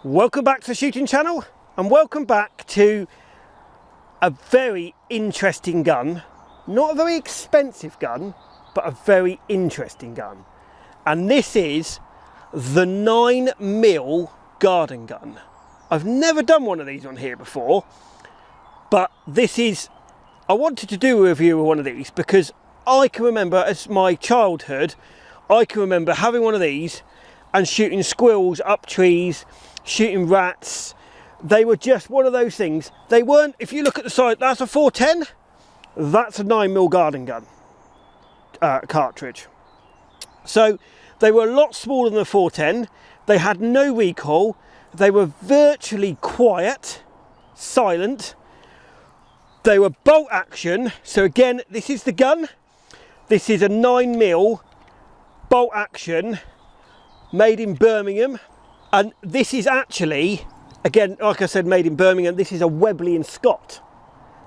Welcome back to the shooting channel, and welcome back to a very interesting gun. Not a very expensive gun, but a very interesting gun. And this is the 9mm garden gun. I've never done one of these on here before, but I wanted to do a review of one of these because I can remember, as my childhood, I can remember having one of these and shooting squirrels up trees, shooting rats. They were just one of those things. They weren't, if you look at the side, that's a 410, that's a 9mm garden gun cartridge. So they were a lot smaller than the 410. They had no recoil. They were virtually quiet, silent. They were bolt action. So again, this is the gun. This is a 9mm bolt action made in Birmingham. And this is actually, again, like I said, made in Birmingham. This is a Webley and Scott.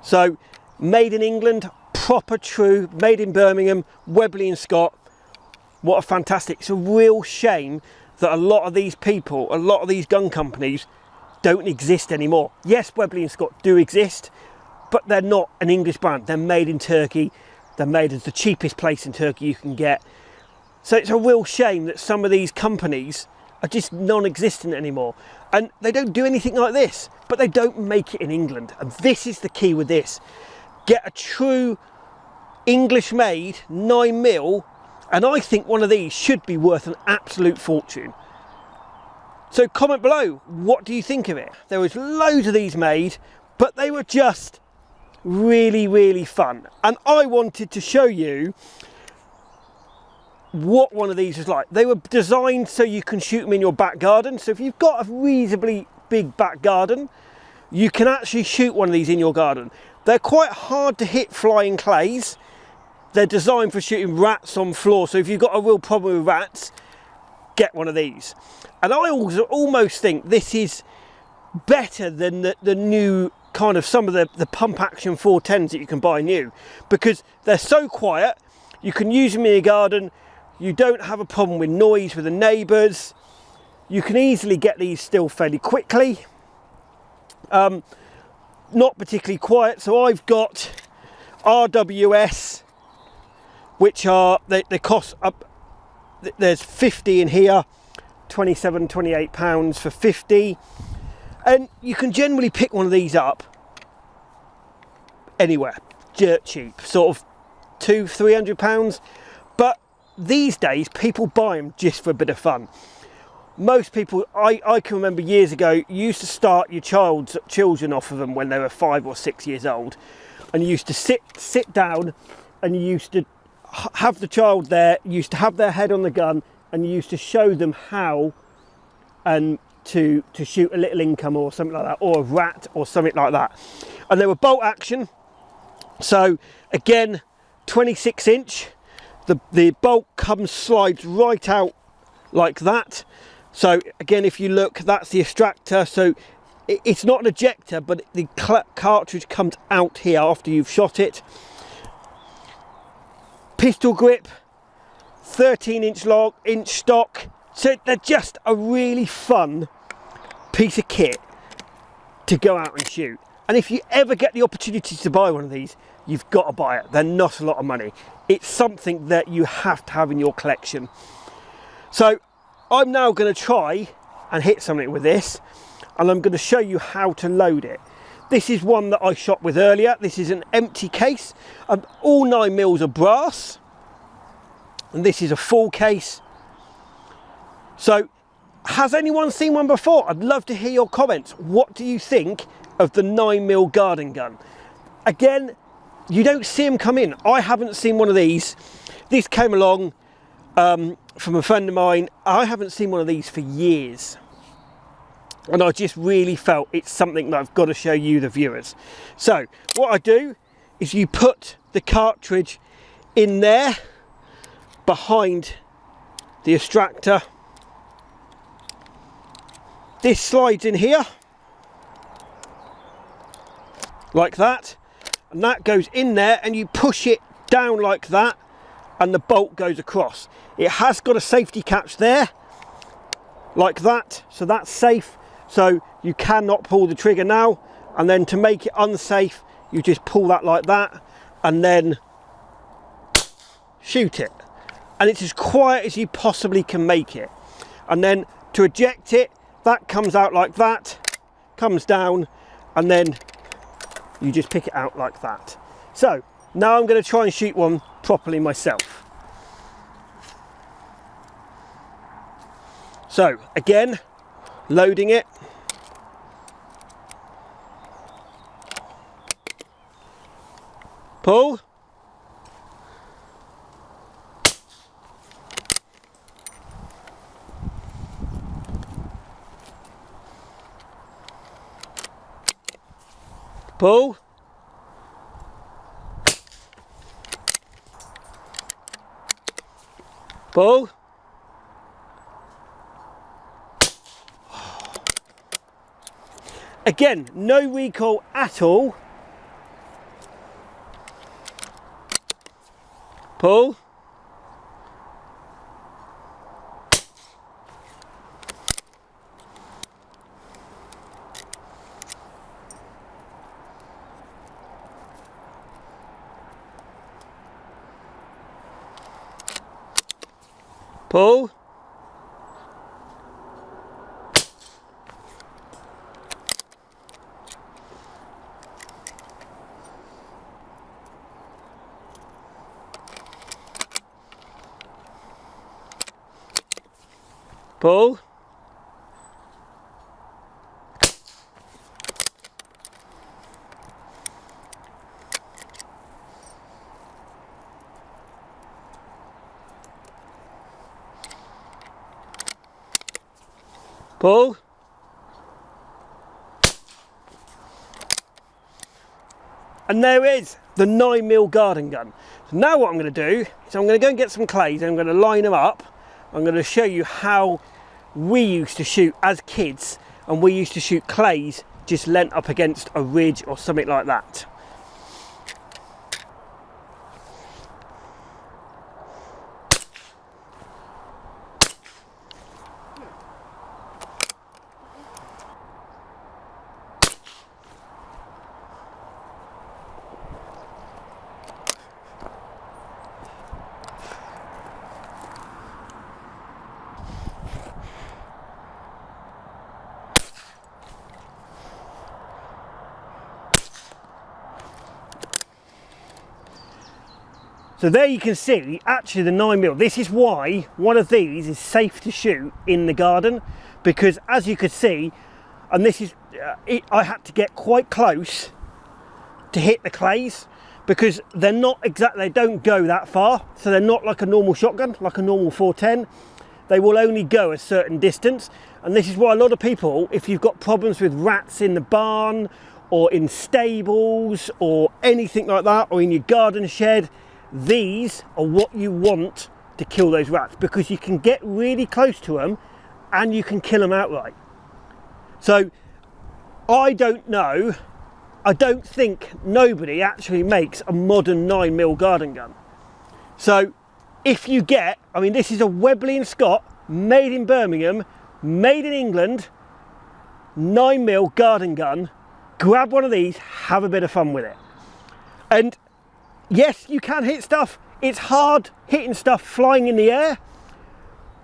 So made in England, proper true, made in Birmingham, Webley and Scott. What a fantastic, it's a real shame that a lot of these people, a lot of these gun companies don't exist anymore. Yes, Webley and Scott do exist, but they're not an English brand. They're made in Turkey. They're made as the cheapest place in Turkey you can get. So it's a real shame that some of these companies are just non-existent anymore, and they don't do anything like this, but they don't make it in England. And this is the key with this. Get a true English made 9mm, and I think one of these should be worth an absolute fortune. So comment below, what do you think of it? There was loads of these made, but they were just really fun, and I wanted to show you what one of these is like. They were designed so you can shoot them in your back garden. So if you've got a reasonably big back garden, you can actually shoot one of these in your garden. They're quite hard to hit flying clays. They're designed for shooting rats on floor. So if you've got a real problem with rats, get one of these. And I almost think this is better than the new kind of some of the pump action 410s that you can buy new, because they're so quiet. You can use them in your garden. You don't have a problem with noise with the neighbours. You can easily get these still fairly quickly. Not particularly quiet. So I've got RWS, which are, they cost up, there's 50 in here, 27, 28 pounds for 50. And you can generally pick one of these up anywhere, dirt cheap, sort of £200-300. But these days, people buy them just for a bit of fun. Most people, I can remember years ago, you used to start your children off of them when they were 5 or 6 years old. And you used to sit down, and you used to have the child there, you used to have their head on the gun, and you used to show them how to shoot a little income or something like that, or a rat or something like that. And they were bolt action. So again, 26 inch. The bolt slides right out like that. So again, if you look, that's the extractor. So it's not an ejector, but the cartridge comes out here after you've shot it. Pistol grip, 13-inch stock. So they're just a really fun piece of kit to go out and shoot. And if you ever get the opportunity to buy one of these, you've got to buy it. They're not a lot of money. It's something that you have to have in your collection. So I'm now going to try and hit something with this, and I'm going to show you how to load it. This is one that I shot with earlier. This is an empty case. All 9mm are brass, and this is a full case. So has anyone seen one before? I'd love to hear your comments. What do you think of the 9mm garden gun? Again, you don't see them come in. I haven't seen one of these. This came along from a friend of mine. I haven't seen one of these for years. And I just really felt it's something that I've got to show you, the viewers. So what I do is you put the cartridge in there behind the extractor. This slides in here like that, and that goes in there, and you push it down like that, and the bolt goes across. It has got a safety catch there like that, so that's safe. So you cannot pull the trigger now, and then to make it unsafe, you just pull that like that and then shoot it. And it's as quiet as you possibly can make it. And then to eject it, that comes out like that, comes down, and then you just pick it out like that. So now I'm going to try and shoot one properly myself. So again, loading it. Pull. Pull. Pull. Again, no recoil at all. Pull. Pull. Pull. Pull. And there is the 9mm garden gun. So now what I'm going to do is I'm going to go and get some clays and I'm going to line them up. I'm going to show you how we used to shoot as kids, and we used to shoot clays just leant up against a ridge or something like that. So there you can see actually the 9mm. This is why one of these is safe to shoot in the garden, because as you could see, and this is, I had to get quite close to hit the clays because they're not exactly, they don't go that far. So they're not like a normal shotgun, like a normal 410. They will only go a certain distance. And this is why a lot of people, if you've got problems with rats in the barn or in stables or anything like that, or in your garden shed, these are what you want to kill those rats, because you can get really close to them and you can kill them outright. So I don't know, I don't think nobody actually makes a modern 9mm garden gun. So if you get, I mean, this is a Webley & Scott, made in Birmingham, made in England, 9mm garden gun, grab one of these, have a bit of fun with it. And yes, you can hit stuff. It's hard hitting stuff flying in the air,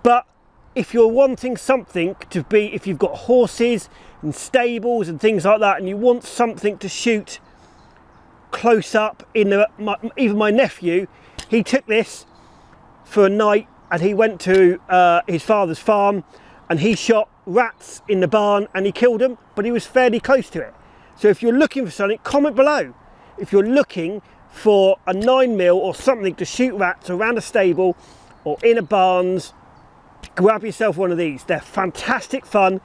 but if you're wanting something to be, if you've got horses and stables and things like that, and you want something to shoot close up in the, even my nephew, he took this for a night and he went to his father's farm and he shot rats in the barn and he killed them, but he was fairly close to it. So if you're looking for something, comment below. If you're looking for a 9mm or something to shoot rats around a stable or in a barns, grab yourself one of these. They're fantastic fun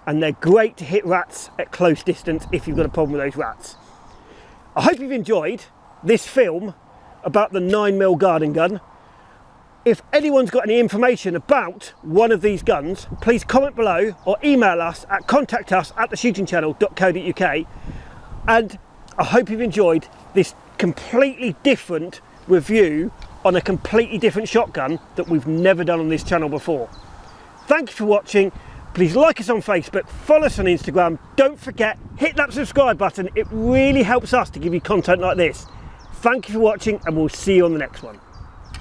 and they're great to hit rats at close distance if you've got a problem with those rats. I hope you've enjoyed this film about the 9mm garden gun. If anyone's got any information about one of these guns, please comment below or email us at contactus@theshootingchannel.co.uk. And I hope you've enjoyed this completely different review on a completely different shotgun that we've never done on this channel before. Thank you for watching. Please like us on Facebook, follow us on Instagram. Don't forget, hit that subscribe button. It really helps us to give you content like this. Thank you for watching, and we'll see you on the next one.